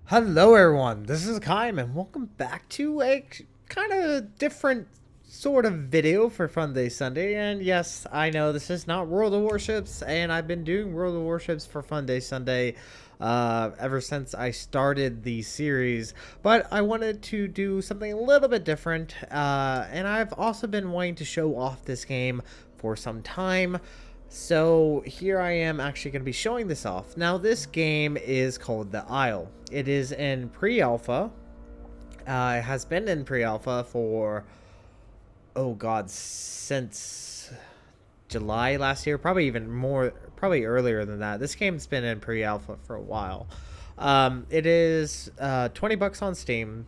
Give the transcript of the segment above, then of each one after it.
Hello everyone, this is Hakaym and welcome back to a kind of different sort of video for Funday Sunday. And yes, I know this is not World of Warships, and I've been doing World of Warships for Funday Sunday ever since I started the series, but I wanted to do something a little bit different, and I've also been wanting to show off this game for some time. So here I am actually going to be showing this off. Now this game is called The Isle. It is in pre-alpha. It has been in pre-alpha for, oh god, since July last year. Probably even more, probably earlier than that. This game's been in pre-alpha for a while. It is $20 on Steam.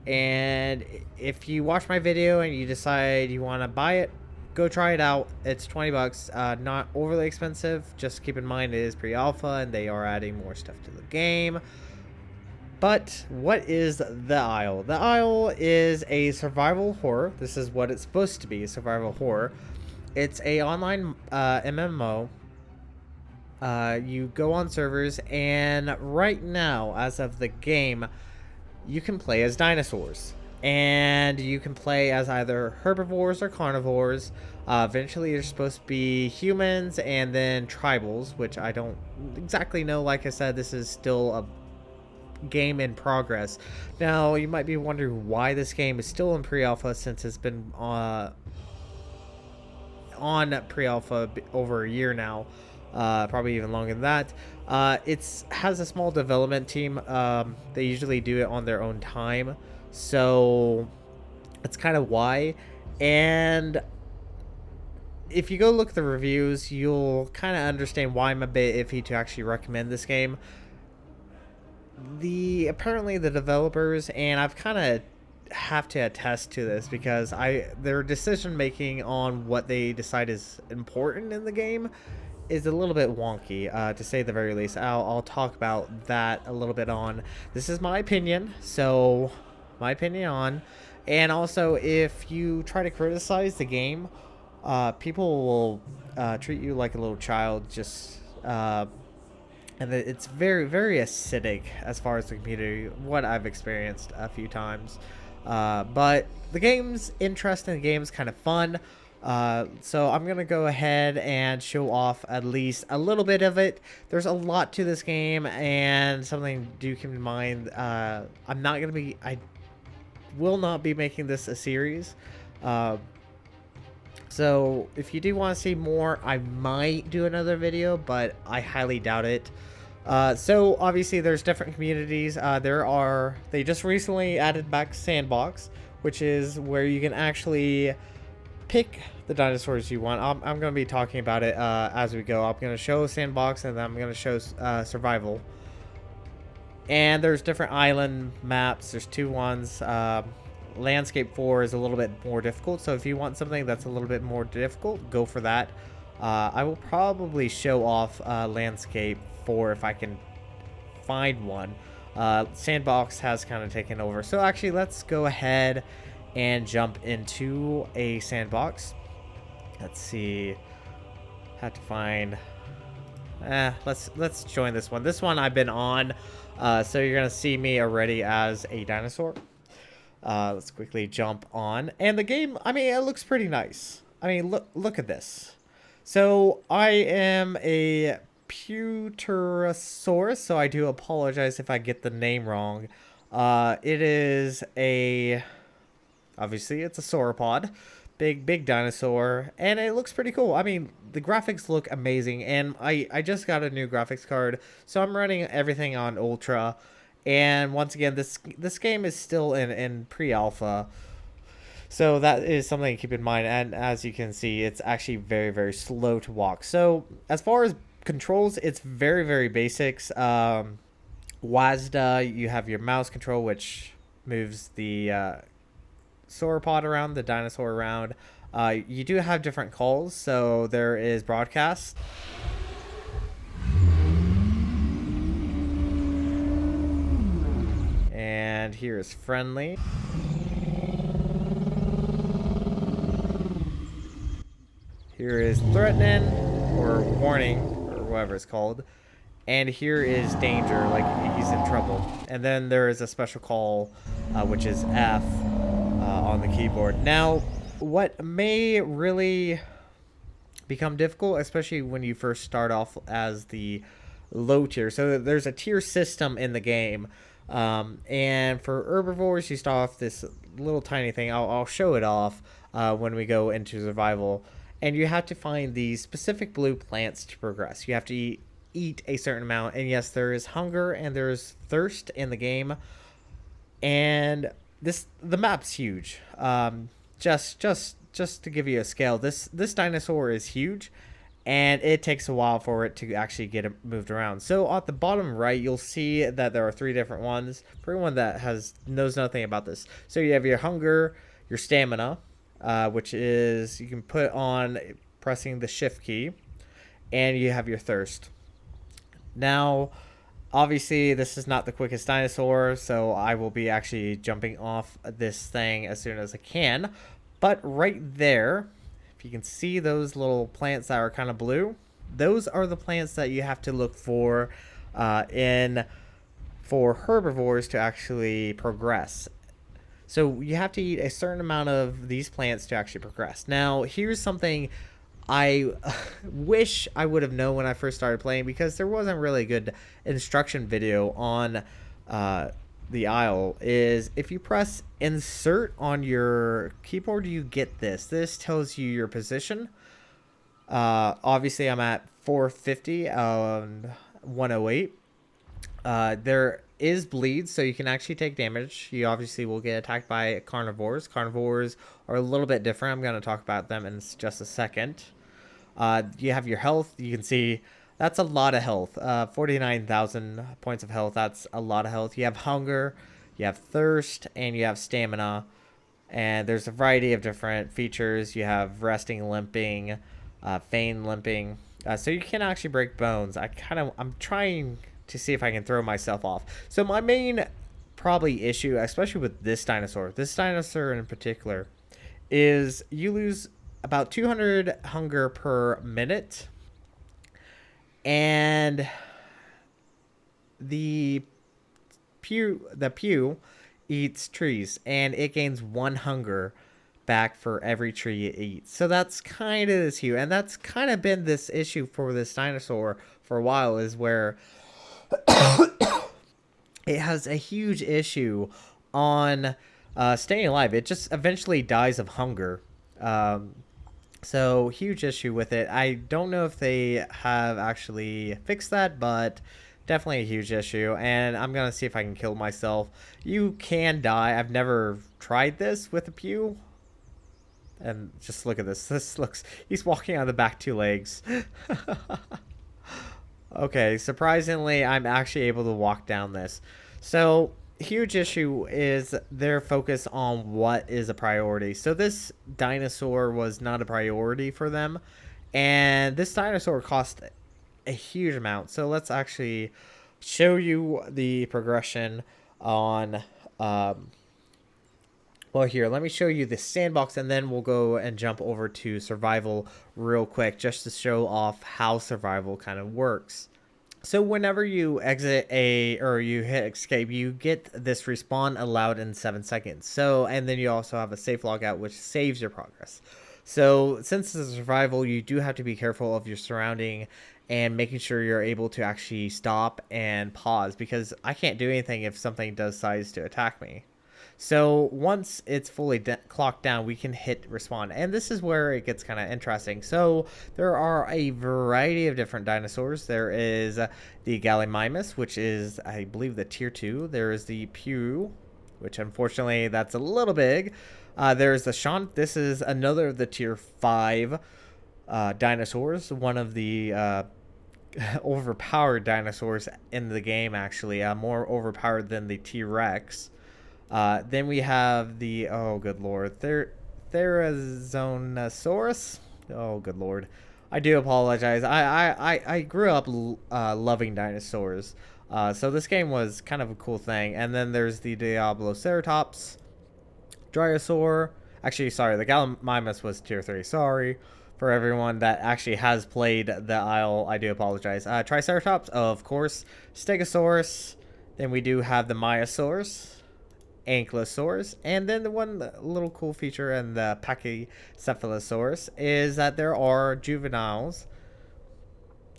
And if you watch my video and you decide you want to buy it, go try it out. It's $20, not overly expensive. Just keep in mind it is pre-alpha and they are adding more stuff to the game. But what is The Isle? The Isle is a survival horror. This is what it's supposed to be, a survival horror. It's a online MMO. You go on servers, and right now, as of the game, you can play as dinosaurs. And you can play as either herbivores or carnivores. Eventually, you're supposed to be humans and then tribals, which I don't exactly know. Like I said, this is still a game in progress. Now, you might be wondering why this game is still in pre-alpha, since it's been on pre-alpha over a year now. Probably even longer than that. It has a small development team. They usually do it on their own time, so that's kind of why. And if you go look at the reviews, you'll kind of understand why I'm a bit iffy to actually recommend this game. Apparently the developers, and I've kind of have to attest to this because their decision making on what they decide is important in the game is a little bit wonky, to say the very least. I'll talk about that a little bit on. This is my opinion, so my opinion on. And also, if you try to criticize the game, people will treat you like a little child. And it's very, very acidic as far as the community, what I've experienced a few times. But the game's interesting, the game's kind of fun. So I'm gonna go ahead and show off at least a little bit of it. There's a lot to this game, and something do keep in mind. I will not be making this a series. So if you do want to see more, I might do another video, but I highly doubt it. So obviously there's different communities. They just recently added back Sandbox, which is where you can actually pick the dinosaurs you want. I'm going to be talking about it as we go. I'm going to show Sandbox, and then I'm going to show Survival. And there's different island maps. There's two ones. Landscape 4 is a little bit more difficult, so if you want something that's a little bit more difficult, go for that. I will probably show off Landscape 4 if I can find one. Sandbox has kind of taken over. So actually, let's go ahead and jump into a Sandbox. Let's see. Have to find. Let's join this one. This one I've been on. So you're gonna see me already as a dinosaur. Let's quickly jump on. And the game, I mean, it looks pretty nice. I mean, look at this. So I am a Puterosaurus, so I do apologize if I get the name wrong. It is obviously it's a sauropod, big dinosaur, and it looks pretty cool. I mean, the graphics look amazing, and I just got a new graphics card, so I'm running everything on Ultra. And once again, this game is still in pre-alpha, so that is something to keep in mind. And as you can see, it's actually very, very slow to walk. So as far as controls, it's very, very basics. WASD, you have your mouse control, which moves the sauropod around, the dinosaur around. You do have different calls, so there is broadcast. And here is friendly. Here is threatening, or warning, or whatever it's called. and here is danger, like he's in trouble. And then there is a special call, which is F on the keyboard. Now, what may really become difficult, especially when you first start off as the low tier. So there's a tier system in the game. And for herbivores, you start off this little tiny thing. I'll show it off when we go into survival. And you have to find the specific blue plants to progress. You have to eat a certain amount. And yes, there is hunger and there's thirst in the game. And the map's huge. Just to give you a scale, this dinosaur is huge, and it takes a while for it to actually get it moved around. So at the bottom right, you'll see that there are 3 different ones for anyone that knows nothing about this. So you have your hunger, your stamina, which is you can put on pressing the shift key, and you have your thirst. Now, obviously, this is not the quickest dinosaur, so I will be actually jumping off this thing as soon as I can. But right there, if you can see those little plants that are kind of blue, those are the plants that you have to look for for herbivores to actually progress. So you have to eat a certain amount of these plants to actually progress. Now, here's something I wish I would have known when I first started playing, because there wasn't really a good instruction video on the aisle. Is if you press insert on your keyboard, you get this tells you your position. Obviously I'm at 450 on 108. There is bleed, so you can actually take damage. You obviously will get attacked by carnivores. Carnivores are a little bit different. I'm going to talk about them in just a second. You have your health. You can see that's a lot of health. 49,000 points of health. That's a lot of health. You have hunger, you have thirst, and you have stamina. And there's a variety of different features. You have resting, limping, feign limping. So you can actually break bones. I'm trying to see if I can throw myself off. So my main probably issue, especially with this dinosaur in particular, is you lose about 200 hunger per minute. And the pew eats trees, and it gains 1 hunger back for every tree it eats. So that's kind of this huge, and that's kind of been this issue for this dinosaur for a while, is where it has a huge issue on staying alive. It just eventually dies of hunger. So huge issue with it. I don't know if they have actually fixed that, but definitely a huge issue. And I'm gonna see if I can kill myself. You can die. I've never tried this with a pew. And just look at this. He's walking on the back 2 legs. Okay, surprisingly, I'm actually able to walk down this. So huge issue is their focus on what is a priority. So this dinosaur was not a priority for them, and this dinosaur cost a huge amount. So let's actually show you the progression on well, here, let me show you the sandbox, and then we'll go and jump over to survival real quick, just to show off how survival kind of works. So whenever you exit or you hit escape, you get this respawn allowed in 7 seconds. So, and then you also have a safe logout, which saves your progress. So since this is survival, you do have to be careful of your surrounding and making sure you're able to actually stop and pause, because I can't do anything if something decides to attack me. So once it's fully clocked down, we can hit respawn. And this is where it gets kind of interesting. So there are a variety of different dinosaurs. There is the Gallimimus, which is, I believe, the tier 2. There is the Pew, which unfortunately that's a little big. There's the Shant. This is another of the tier 5 dinosaurs. One of the overpowered dinosaurs in the game, actually. More overpowered than the T-Rex. Then we have the, oh good lord, Therizinosaurus. Oh good lord, I do apologize. I grew up loving dinosaurs, so this game was kind of a cool thing. And then there's the Diabloceratops, Dryosaur. Actually, sorry, the Gallimimus was tier 3. Sorry. for everyone that actually has played the Isle, I do apologize. Triceratops, of course. Stegosaurus. Then we do have the Myosaurus, Ankylosaurus, and then the one little cool feature in the Pachycephalosaurus is that there are juveniles.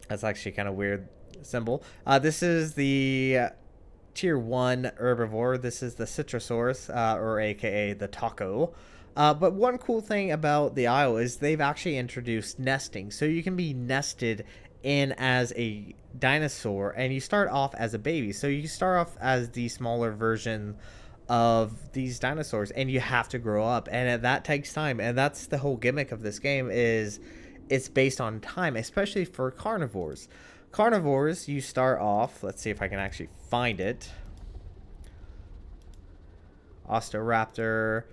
That's actually kind of weird symbol. This is the tier 1 herbivore. This is the Citrosaurus, or aka the taco. But one cool thing about the Isle is they've actually introduced nesting. So you can be nested in as a dinosaur, and you start off as a baby. So you start off as the smaller version of these dinosaurs, and you have to grow up, and that takes time. And that's the whole gimmick of this game, is it's based on time, especially for carnivores. Carnivores, you start off, let's see if I can actually find it. Osteoraptor.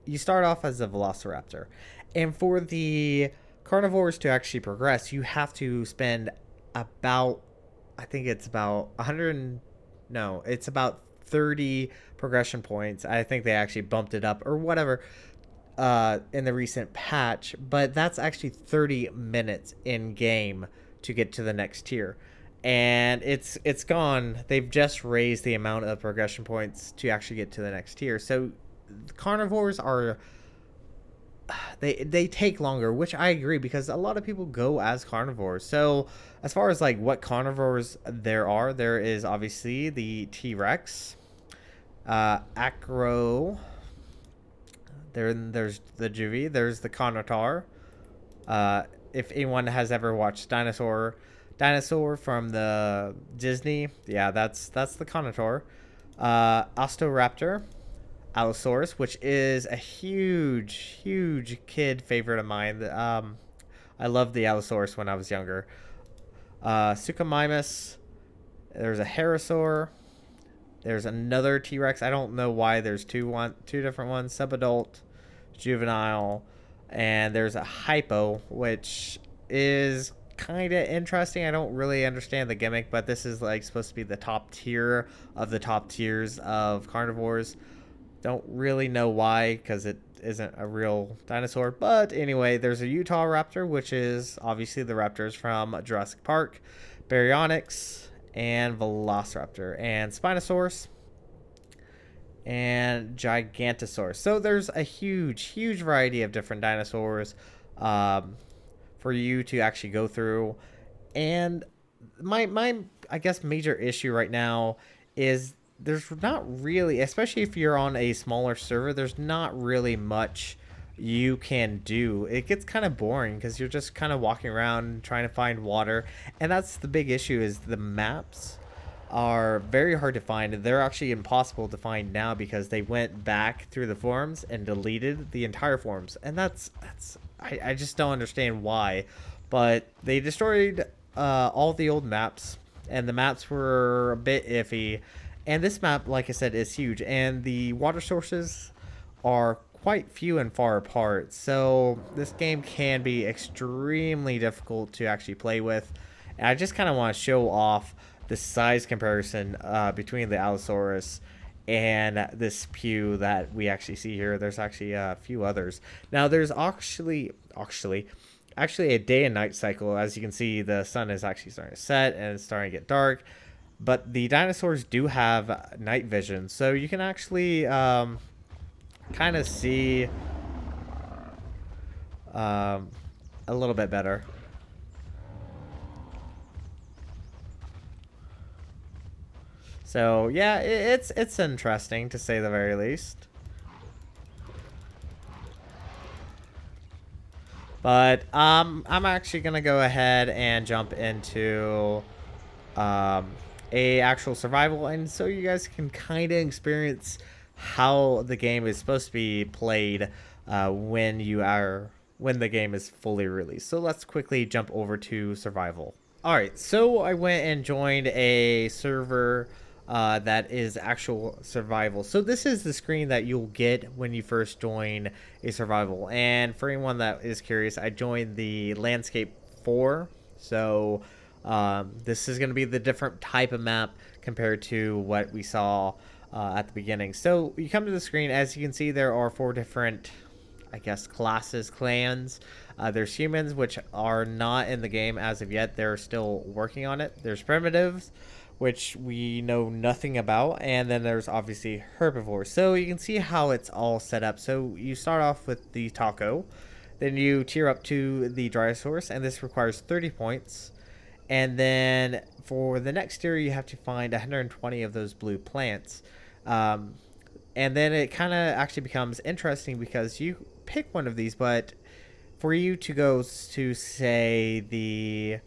You start off as a velociraptor. And for the carnivores to actually progress, you have to spend about, I think it's about 100, no, it's about 30 progression points. I think they actually bumped it up or whatever in the recent patch, but that's actually 30 minutes in game to get to the next tier. And it's gone. They've just raised the amount of progression points to actually get to the next tier. So carnivores are, they take longer, which I agree, because a lot of people go as carnivores. So as far as like what carnivores there is obviously the T-Rex, Acro, there's the Juvie, there's the Carnotaur. If anyone has ever watched Dinosaur from the Disney, yeah, that's the Carnotaur. Osteoraptor, Allosaurus, which is a huge kid favorite of mine. I loved the Allosaurus when I was younger. Suchomimus. There's a Herosaur. There's another T-Rex. I don't know why there's two different ones. Subadult, juvenile, and there's a Hypo, which is kind of interesting. I don't really understand the gimmick, but this is like supposed to be the top tier of the top tiers of carnivores. Don't really know why, because it isn't a real dinosaur. But anyway, there's a Utah Raptor, which is obviously the raptors from Jurassic Park, Baryonyx, and Velociraptor, and Spinosaurus, and Gigantosaurus. So there's a huge variety of different dinosaurs for you to actually go through. And my I guess major issue right now is there's not really, especially if you're on a smaller server, there's not really much you can do. It gets kind of boring because you're just kind of walking around trying to find water, and that's the big issue, is the maps are very hard to find. They're actually impossible to find now because they went back through the forums and deleted the entire forums, and that's I just don't understand why. But they destroyed all the old maps, and the maps were a bit iffy. And this map, like I said, is huge, and the water sources are quite few and far apart. So this game can be extremely difficult to actually play with. And I just kind of want to show off the size comparison between the Allosaurus and this Pew that we actually see here. There's actually a few others. Now there's actually a day and night cycle. As you can see, the sun is actually starting to set and it's starting to get dark. But the dinosaurs do have night vision, so you can actually kind of see a little bit better. So yeah, it's interesting to say the very least. But I'm actually gonna go ahead and jump into a actual survival, and so you guys can kind of experience how the game is supposed to be played when the game is fully released. So let's quickly jump over to survival. All right, so I went and joined a server that is actual survival. So this is the screen that you'll get when you first join a survival. And for anyone that is curious, I joined the landscape 4. So this is going to be the different type of map compared to what we saw at the beginning. So you come to the screen. As you can see, there are 4 different, I guess, classes, clans. There's humans, which are not in the game as of yet. They're still working on it. There's primitives, which we know nothing about. And then there's obviously herbivores. So you can see how it's all set up. So you start off with the taco. Then you tier up to the Dryosaurus, and this requires 30 points. And then for the next tier, you have to find 120 of those blue plants. And then it kind of actually becomes interesting because you pick one of these, but for you to go to, say, the,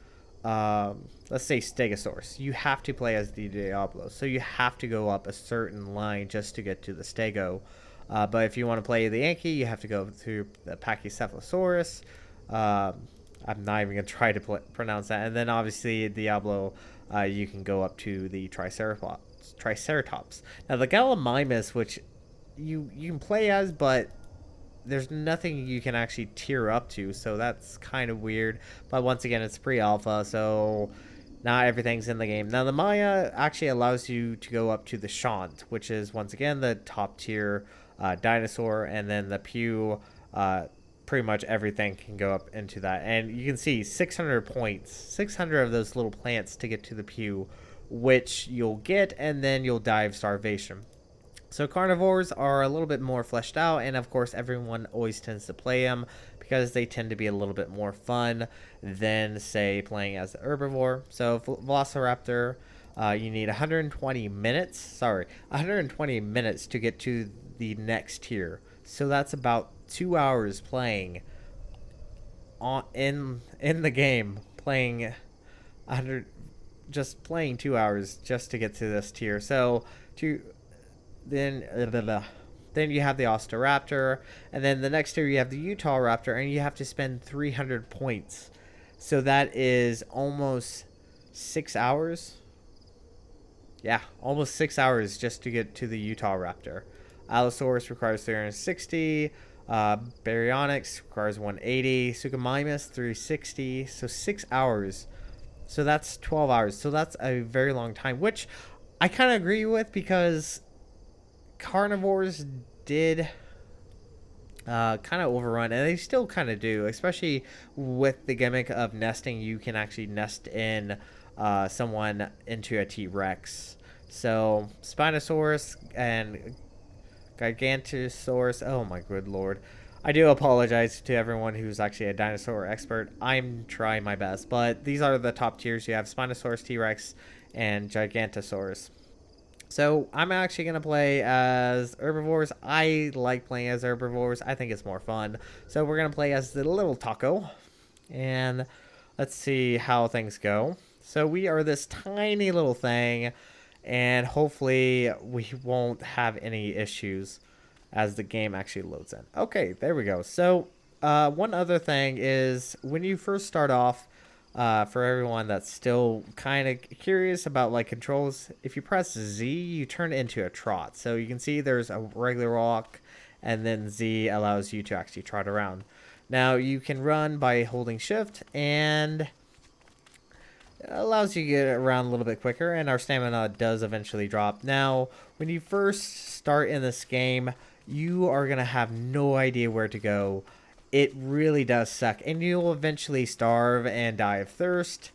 let's say Stegosaurus, you have to play as the Diablo. So you have to go up a certain line just to get to the Stego. But if you want to play the Yankee, you have to go to the Pachycephalosaurus. I'm not even going to try to pronounce that. And then obviously Diablo, you can go up to the Triceratops. Now the Gallimimus, which you can play as, but there's nothing you can actually tier up to, so that's kind of weird. But once again, it's pre-alpha, so not everything's in the game. Now the Maya actually allows you to go up to the Shant, which is once again the top tier dinosaur, and then the Pew, pretty much everything can go up into that. And you can see 600 points, 600 of those little plants to get to the Pew, which you'll get, and then you'll die of starvation. So carnivores are a little bit more fleshed out, and of course everyone always tends to play them because they tend to be a little bit more fun than, say, playing as the herbivore. So Velociraptor, you need 120 minutes to get to the next tier. So that's about 2 hours playing in the game, playing 100, just playing 2 hours just to get to this tier. So then you have the Osteraptor, and then the next tier you have the Utah Raptor, and you have to spend 300 points. So that is almost 6 hours. Yeah, almost 6 hours just to get to the Utah Raptor. Allosaurus requires 360. Baryonyx requires 180. Suchomimus 360. So 6 hours. So that's 12 hours. So that's a very long time, which I kind of agree with, because carnivores did kind of overrun, and they still kind of do, especially with the gimmick of nesting. You can actually nest in someone into a T-Rex. So Spinosaurus and Gigantosaurus, oh my good lord. I do apologize to everyone who's actually a dinosaur expert. I'm trying my best, but these are the top tiers. You have Spinosaurus, T-Rex, and Gigantosaurus. So I'm actually going to play as herbivores. I like playing as herbivores. I think it's more fun. So we're going to play as the little taco. And let's see how things go. So we are this tiny little thing, and hopefully we won't have any issues as the game actually loads in. Okay, there we go. So one other thing is, when you first start off, for everyone that's still kind of curious about like controls, if you press Z, you turn into a trot. So you can see there's a regular walk, and then Z allows you to actually trot around. Now you can run by holding shift, and it allows you to get around a little bit quicker, and our stamina does eventually drop. Now when you first start in this game, you are going to have no idea where to go. It really does suck, and you'll eventually starve and die of thirst.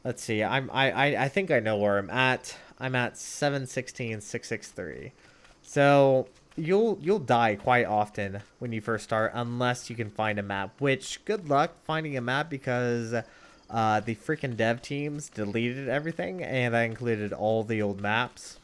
Let's see. I think I know where I'm at. I'm at 716,663. So you'll die quite often when you first start, unless you can find a map. Which, good luck finding a map, because the freaking dev teams deleted everything, and I included all the old maps.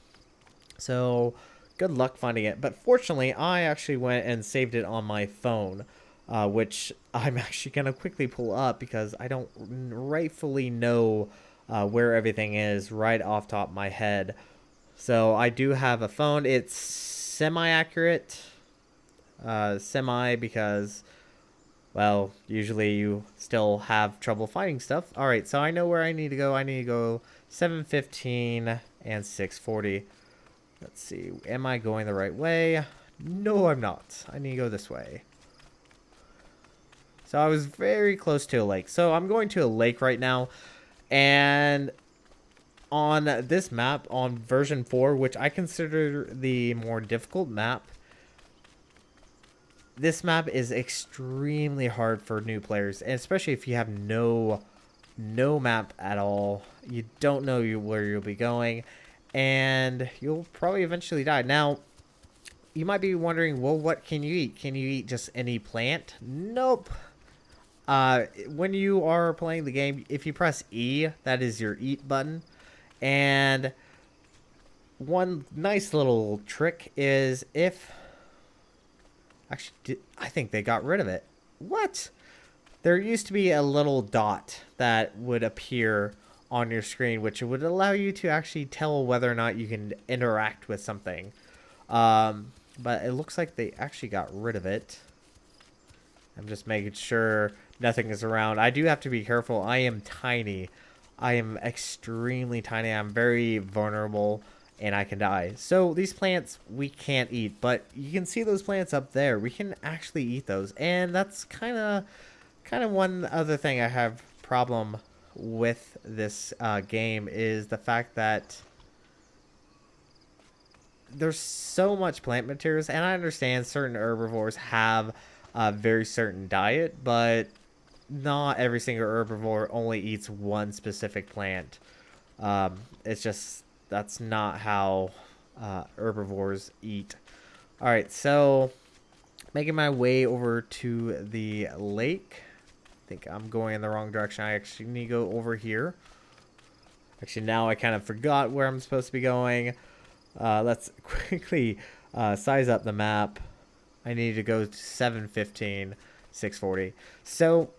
So good luck finding it. But fortunately, I actually went and saved it on my phone. Which I'm actually going to quickly pull up, because I don't rightfully know where everything is right off top of my head. So I do have a phone. It's semi-accurate. Because, well, usually you still have trouble finding stuff. Alright, so I know where I need to go. I need to go 715 and 640. Let's see. Am I going the right way? No, I'm not. I need to go this way. So I was very close to a lake. So I'm going to a lake right now, and on this map on version 4, which I consider the more difficult map, this map is extremely hard for new players, and especially if you have no map at all. You don't know where you'll be going, and you'll probably eventually die. Now, you might be wondering, well, what can you eat? Can you eat just any plant? Nope. When you are playing the game, if you press E, that is your eat button. And one nice little trick is if... Actually, I think they got rid of it. What? There used to be a little dot that would appear on your screen, which would allow you to actually tell whether or not you can interact with something. But it looks like they actually got rid of it. I'm just making sure nothing is around. I do have to be careful. I am tiny. I am extremely tiny. I'm very vulnerable, and I can die. So these plants we can't eat, but you can see those plants up there. We can actually eat those, and that's kind of one other thing I have problem with this game is the fact that there's so much plant materials, and I understand certain herbivores have a very certain diet, but not every single herbivore only eats one specific plant. It's just, that's not how herbivores eat. Alright, so making my way over to the lake. I think I'm going in the wrong direction. I actually need to go over here. Actually, now I kind of forgot where I'm supposed to be going. Let's quickly size up the map. I need to go to 715, 640. So,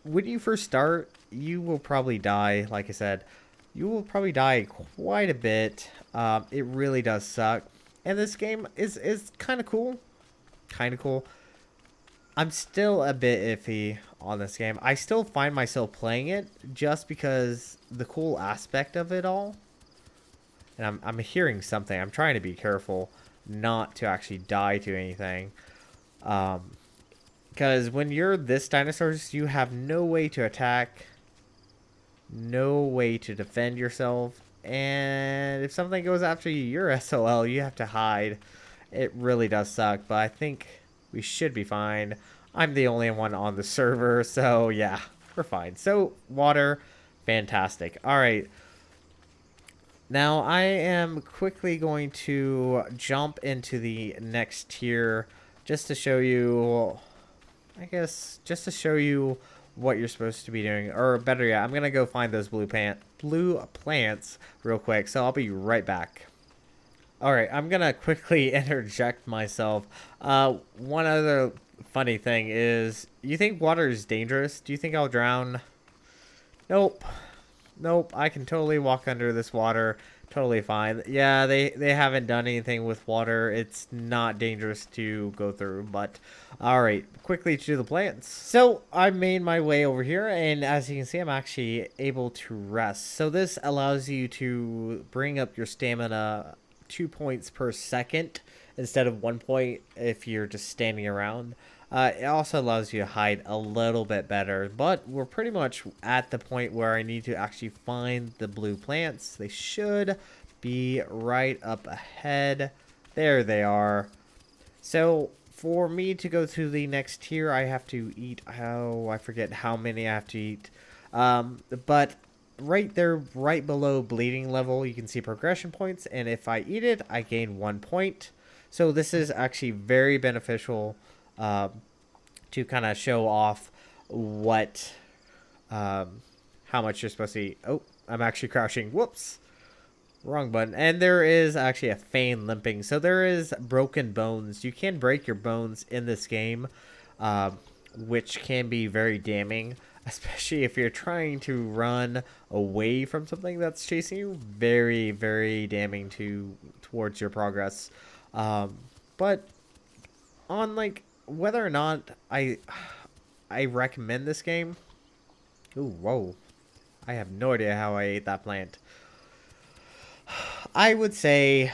when you first start, you will probably die. Like I said, you will probably die quite a bit. It really does suck. And this game is kind of cool. I'm still a bit iffy on this game. I still find myself playing it just because the cool aspect of it all. And I'm hearing something. I'm trying to be careful not to actually die to anything. Because when you're this dinosaurs, you have no way to attack. No way to defend yourself. And if something goes after you, you're SOL. You have to hide. It really does suck. But I think we should be fine. I'm the only one on the server. So yeah, we're fine. So water, fantastic. Alright. Now, I am quickly going to jump into the next tier just to show you, I guess, just to show you what you're supposed to be doing. Or better yet, I'm going to go find those blue plants real quick, so I'll be right back. Alright, I'm going to quickly interject myself. One other funny thing is, you think water is dangerous? Do you think I'll drown? Nope. Nope, I can totally walk under this water. Totally fine. Yeah, they haven't done anything with water. It's not dangerous to go through, but alright, quickly to the plants. So, I made my way over here, and as you can see, I'm actually able to rest. So this allows you to bring up your stamina 2 points per second instead of 1 point if you're just standing around. It also allows you to hide a little bit better, but we're pretty much at the point where I need to actually find the blue plants. They should be right up ahead. There they are. So for me to go to the next tier, I have to eat, oh, I forget how many I have to eat. But right there, right below bleeding level, you can see progression points, and if I eat it, I gain 1 point. So this is actually very beneficial to kind of show off what, how much you're supposed to eat. Oh, I'm actually crouching. Whoops. Wrong button. And there is actually a feign limping. So there is broken bones. You can break your bones in this game, which can be very damning, especially if you're trying to run away from something that's chasing you. Very, very damning towards your progress. But on like whether or not I recommend this game. Ooh, whoa. I have no idea how I ate that plant. I would say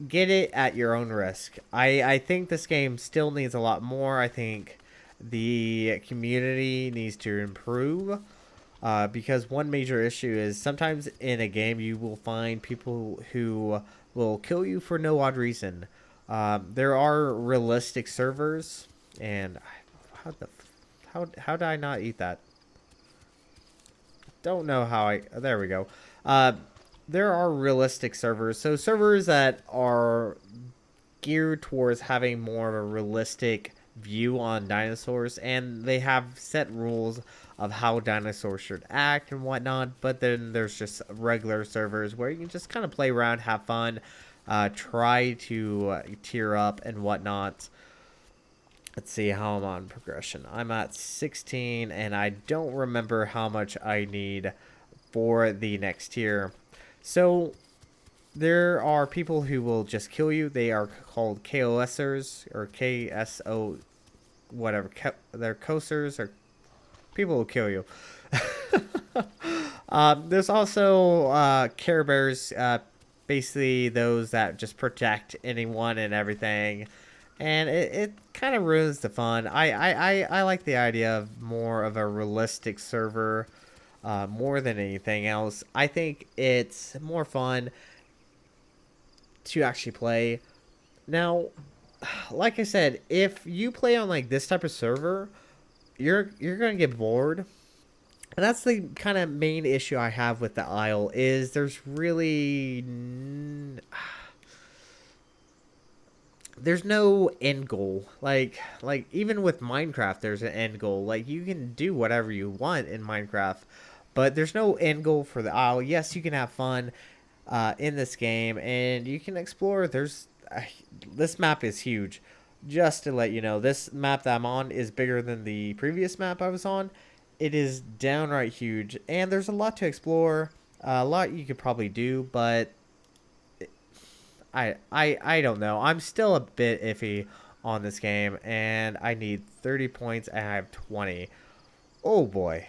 get it at your own risk. I think this game still needs a lot more. I think the community needs to improve. Because one major issue is sometimes in a game you will find people who will kill you for no odd reason. There are realistic servers, and how did I not eat that? Don't know how I. There we go. Uh, there are realistic servers, so servers that are geared towards having more of a realistic view on dinosaurs, and they have set rules of how dinosaurs should act and whatnot. But then there's just regular servers where you can just kind of play around, have fun, try to tier up and whatnot. Let's see how I'm on progression. I'm at 16, and I don't remember how much I need for the next tier. So there are people who will just kill you. They are called KOSers or KSO, whatever. They're KOSers or people who kill you. There's also Care Bears, basically those that just protect anyone and everything. And it kind of ruins the fun. I like the idea of more of a realistic server more than anything else. I think it's more fun to actually play. Now, like I said, if you play on like this type of server, you're gonna get bored. And that's the kind of main issue I have with the Isle is there's really there's no end goal. Like even with Minecraft, there's an end goal. Like you can do whatever you want in Minecraft, but there's no end goal for the Isle. Yes, you can have fun in this game, and you can explore. There's this map is huge. Just to let you know, this map that I'm on is bigger than the previous map I was on. It is downright huge, and there's a lot to explore. A lot you could probably do, but I don't know. I'm still a bit iffy on this game, and I need 30 points, and I have 20. Oh boy.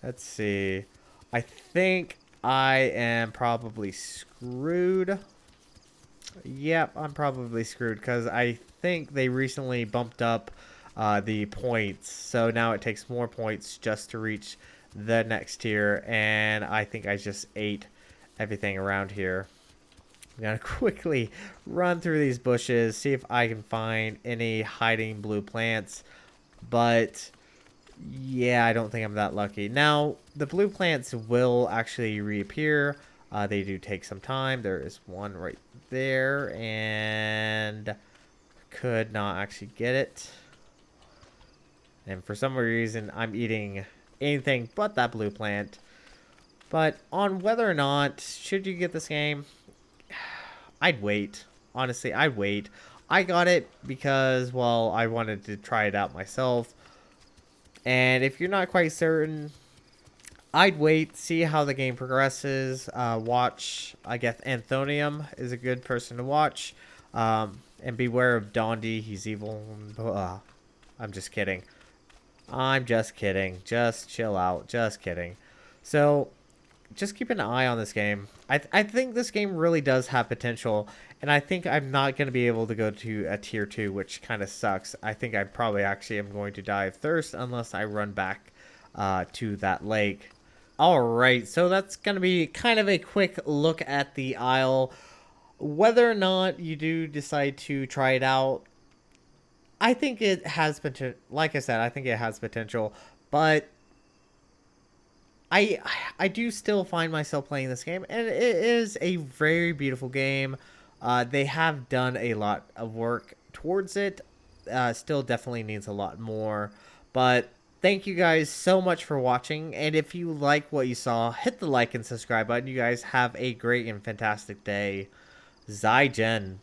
Let's see. I think I am probably screwed. Yep, I'm probably screwed because I think they recently bumped up the points. So now it takes more points just to reach the next tier, and I think I just ate everything around here. I'm going to quickly run through these bushes, see if I can find any hiding blue plants. But yeah, I don't think I'm that lucky. Now, the blue plants will actually reappear. They do take some time. There is one right there, and could not actually get it. And for some reason, I'm eating anything but that blue plant. But on whether or not, should you get this game, I'd wait. Honestly, I'd wait. I got it because, well, I wanted to try it out myself. And if you're not quite certain, I'd wait, see how the game progresses. Watch, I guess, Anthonium is a good person to watch. And beware of Dondi, he's evil. I'm just kidding. I'm just kidding. Just chill out. Just kidding. So, just keep an eye on this game. I think this game really does have potential, and I think I'm not going to be able to go to a tier 2, which kind of sucks. I think I probably actually am going to die of thirst unless I run back to that lake. Alright, so that's going to be kind of a quick look at the Isle. Whether or not you do decide to try it out, I think it has potential. Like I said, I think it has potential, but I do still find myself playing this game, and it is a very beautiful game. They have done a lot of work towards it. Still definitely needs a lot more, but thank you guys so much for watching, and if you like what you saw, hit the like and subscribe button. You guys have a great and fantastic day. Zai Gen.